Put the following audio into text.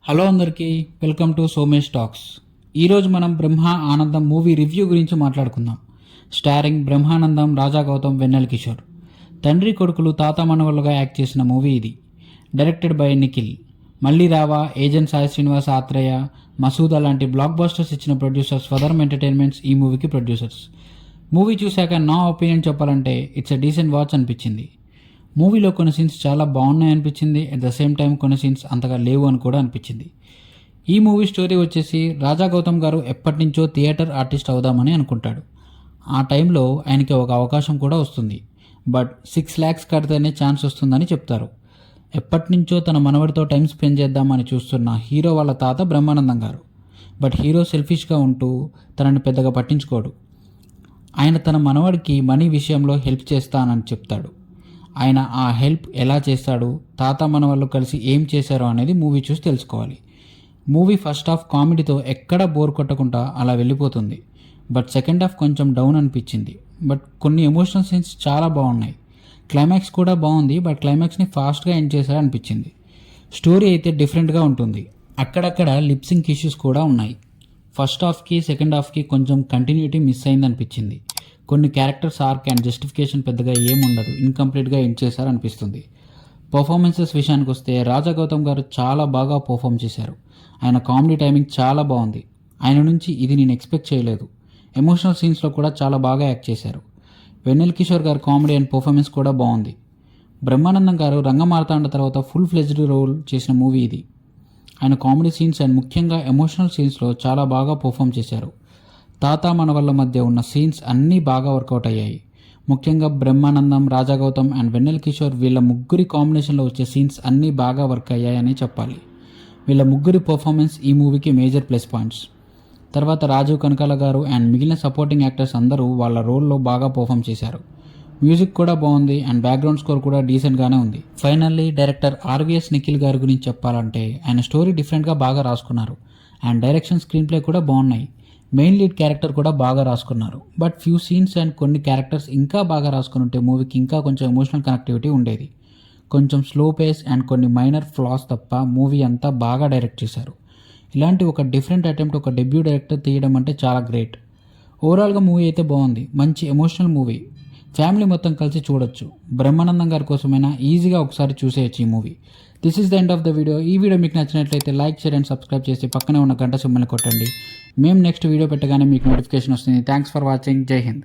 Hello అందరికీ, welcome to Somesh talks. ఈరోజు మనం బ్రహ్మ ఆనందం మూవీ రివ్యూ గురించి మాట్లాడుకుందాం. స్టారింగ్ బ్రహ్మానందం, రాజా గౌతమ్, వెన్నెల కిషోర్. తండ్రి కొడుకులు తాత మనవళ్ళుగా యాక్ట్ చేసిన మూవీ ఇది. Directed by Nikhil. మళ్ళీ రావా, ఏజెంట్ సాయి శ్రీనివాస్ ఆత్రేయ, మసూద్ లాంటి బ్లాక్ బస్టర్స్ ఇచ్చిన ప్రొడ్యూసర్స్ స్వధర్మ్ ఎంటర్టైన్మెంట్స్ ఈ మూవీకి ప్రొడ్యూసర్స్. మూవీ చూశాక నా ఒపీనియన్ చెప్పాలంటే ఇట్స్ ఎ డీసెంట్ వాచ్ అనిపించింది. మూవీలో కొన్ని సీన్స్ చాలా బాగున్నాయి అనిపించింది. అట్ ద సేమ్ టైం కొన్ని సీన్స్ అంతగా లేవు అని కూడా అనిపించింది. ఈ మూవీ స్టోరీ వచ్చేసి, రాజా గౌతమ్ గారు ఎప్పటి నుంచో థియేటర్ ఆర్టిస్ట్ అవుదామని అనుకుంటాడు. ఆ టైంలో ఆయనకి ఒక అవకాశం కూడా వస్తుంది. బట్ 6 lakhs కడితేనే ఛాన్స్ వస్తుందని చెప్తారు. ఎప్పటి నుంచో తన మనవడితో టైం స్పెండ్ చేద్దామని చూస్తున్న హీరో వాళ్ళ తాత బ్రహ్మానందం గారు. బట్ హీరో సెల్ఫిష్గా ఉంటూ తనని పెద్దగా పట్టించుకోడు. ఆయన తన మనవడికి మనీ విషయంలో హెల్ప్ చేస్తానని చెప్తాడు. ఆయన ఆ హెల్ప్ ఎలా చేస్తాడు, తాత మనవళ్ళు కలిసి ఏం చేశారో అనేది మూవీ చూసి తెలుసుకోవాలి. మూవీ ఫస్ట్ హాఫ్ కామెడీతో ఎక్కడా బోర్ కొట్టకుండా అలా వెళ్ళిపోతుంది. బట్ సెకండ్ హాఫ్ కొంచెం డౌన్ అనిపించింది. బట్ కొన్ని ఎమోషనల్ సీన్స్ చాలా బాగున్నాయి. క్లైమాక్స్ కూడా బాగుంది. బట్ క్లైమాక్స్ని ఫాస్ట్గా ఎండ్ చేశారనిపించింది. స్టోరీ అయితే డిఫరెంట్గా ఉంటుంది. అక్కడక్కడ లిప్సింగ్ ఇష్యూస్ కూడా ఉన్నాయి. ఫస్ట్ హాఫ్కి సెకండ్ హాఫ్కి కొంచెం కంటిన్యూటీ మిస్ అయింది అనిపించింది. కొన్ని క్యారెక్టర్స్ ఆర్క్ అండ్ జస్టిఫికేషన్ పెద్దగా ఏముండదు, ఇన్కంప్లీట్గా ఎండ్ చేశారనిపిస్తుంది. పర్ఫార్మెన్సెస్ విషయానికి వస్తే, రాజా గౌతమ్ గారు చాలా బాగా పర్ఫామ్ చేశారు. ఆయన కామెడీ టైమింగ్ చాలా బాగుంది. ఆయన నుంచి ఇది నేను ఎక్స్పెక్ట్ చేయలేదు. ఎమోషనల్ సీన్స్లో కూడా చాలా బాగా యాక్ట్ చేశారు. వెన్నెల కిషోర్ గారు కామెడీ అండ్ పర్ఫార్మెన్స్ కూడా బాగుంది. బ్రహ్మానందం గారు రంగమార్తాండ తర్వాత ఫుల్ ఫ్లెజ్డ్ రోల్ చేసిన మూవీ ఇది. ఆయన కామెడీ సీన్స్ అండ్ ముఖ్యంగా ఎమోషనల్ సీన్స్లో చాలా బాగా పర్ఫామ్ చేశారు. తాత మనవళ్ళ మధ్య ఉన్న సీన్స్ అన్నీ బాగా వర్కౌట్ అయ్యాయి. ముఖ్యంగా బ్రహ్మానందం, రాజా గౌతమ్ అండ్ వెన్నెల కిషోర్ వీళ్ళ ముగ్గురి కాంబినేషన్లో వచ్చే సీన్స్ అన్నీ బాగా వర్క్ అయ్యాయని చెప్పాలి. వీళ్ళ ముగ్గురి పర్ఫార్మెన్స్ ఈ మూవీకి మేజర్ ప్లస్ పాయింట్స్. తర్వాత రాజీవ్ కనకాల గారు అండ్ మిగిలిన సపోర్టింగ్ యాక్టర్స్ అందరూ వాళ్ళ రోల్లో బాగా పర్ఫామ్ చేశారు. మ్యూజిక్ కూడా బాగుంది అండ్ బ్యాక్గ్రౌండ్ స్కోర్ కూడా డీసెంట్గానే ఉంది. ఫైనల్లీ డైరెక్టర్ ఆర్వీఎస్ నిఖిల్ గారి గురించి చెప్పాలంటే, ఆయన స్టోరీ డిఫరెంట్గా బాగా రాసుకున్నారు అండ్ డైరెక్షన్, స్క్రీన్ ప్లే కూడా బాగున్నాయి. మెయిన్ లీడ్ క్యారెక్టర్ కూడా బాగా రాసుకున్నారు. బట్ ఫ్యూ సీన్స్ అండ్ కొన్ని క్యారెక్టర్స్ ఇంకా బాగా రాసుకుని ఉంటే మూవీకి ఇంకా కొంచెం ఎమోషనల్ కనెక్టివిటీ ఉండేది. కొంచెం స్లో పేస్ అండ్ కొన్ని మైనర్ ఫ్లాస్ తప్ప మూవీ అంతా బాగా డైరెక్ట్ చేశారు. ఇలాంటి ఒక డిఫరెంట్ అటెంప్ట్ ఒక డెబ్యూ డైరెక్టర్ తీయడం అంటే చాలా గ్రేట్. ఓవరాల్గా మూవీ అయితే బాగుంది. మంచి ఎమోషనల్ మూవీ. ఫ్యామిలీ మొత్తం కలిసి చూడొచ్చు. బ్రహ్మానందం గారి కోసమైనా ఈజీగా ఒకసారి చూసేయచ్చు ఈ movie. This is the end of the video. ఈ వీడియో మీకు నచ్చినట్లయితే లైక్, షేర్ అండ్ సబ్స్క్రైబ్ చేసి పక్కనే ఉన్న గంట సింబల్ని కొట్టండి. మేము నెక్స్ట్ వీడియో పెట్టగానే మీకు నోటిఫికేషన్ వస్తుంది. Thanks for watching. జై హింద్.